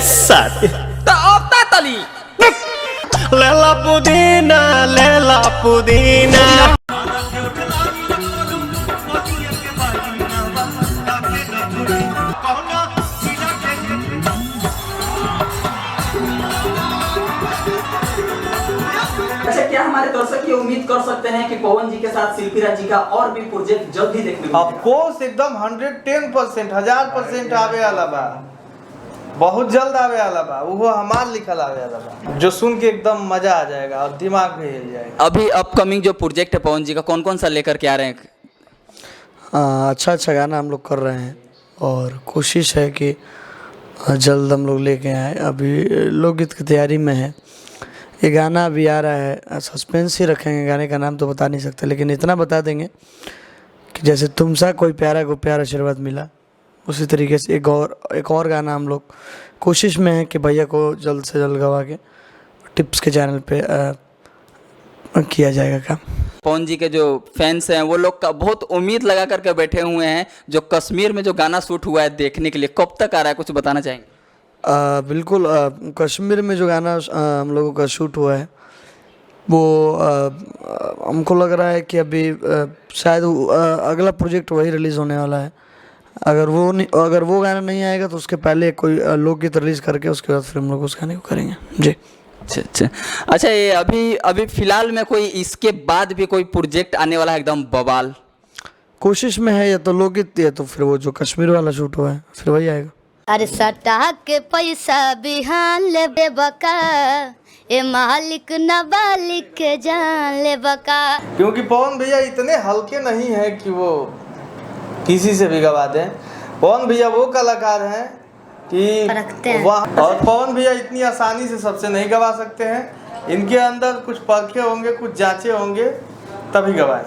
साथी तो अब तली लेला पुदीना अच्छा, क्या हमारे दर्शक ये उम्मीद कर सकते हैं कि पवन जी के साथ शिल्पी राज जी का और भी प्रोजेक्ट जल्द ही देखने को मिलेगा? अफकोर्स एकदम 110% 1000% आवे वाला बा, बहुत जल्द आवे वाला बा, वो हमार लिखल आवे वाला बा, जो सुन के एकदम मजा आ जाएगा और दिमाग भी हिल जाएगा। अभी अपकमिंग जो प्रोजेक्ट है पवन जी का, कौन कौन सा लेकर के आ रहे हैं? अच्छा गाना हम लोग कर रहे हैं और कोशिश है कि जल्द हम लोग लेके आए। अभी लोकगीत की तैयारी में है, ये गाना अभी आ रहा है, सस्पेंस ही रखेंगे, गाने का नाम तो बता नहीं सकते, लेकिन इतना बता देंगे कि जैसे तुमसा कोई प्यारा को प्यार आशीर्वाद मिला, उसी तरीके से एक और गाना हम लोग कोशिश में है कि भैया को जल्द से जल्द गवा के टिप्स के चैनल पे किया जाएगा काम। पवन जी के जो फैंस हैं वो लोग का बहुत उम्मीद लगा करके बैठे हुए हैं, जो कश्मीर में जो गाना शूट हुआ है देखने के लिए, कब तक आ रहा है, कुछ बताना चाहेंगे? बिल्कुल, कश्मीर में जो गाना हम लोगों का शूट हुआ है वो हमको लग रहा है कि अभी शायद अगला प्रोजेक्ट वही रिलीज़ होने वाला है। अगर वो गाना नहीं आएगा तो उसके पहले कोई लोकगीत रिलीज़ करके उसके बाद फिर हम लोग उस गाने को करेंगे जी। अच्छा, ये अभी फिलहाल में कोई इसके बाद भी कोई प्रोजेक्ट आने वाला है एकदम बवाल? कोशिश में है, या तो लोकगीत या तो फिर वो जो कश्मीर वाला शूट हुआ है फिर वही आएगा। अरे सटा के पैसा बिहान ले बका, ए मालिक नाबालिग के जान ले बका। क्योंकि पवन भैया इतने हल्के नहीं है कि वो किसी से भी गवा दें। पवन भैया वो कलाकार हैं कि वह, और पवन भैया इतनी आसानी से सबसे नहीं गवा सकते हैं, इनके अंदर कुछ परखे होंगे, कुछ जांचे होंगे तभी गवाए।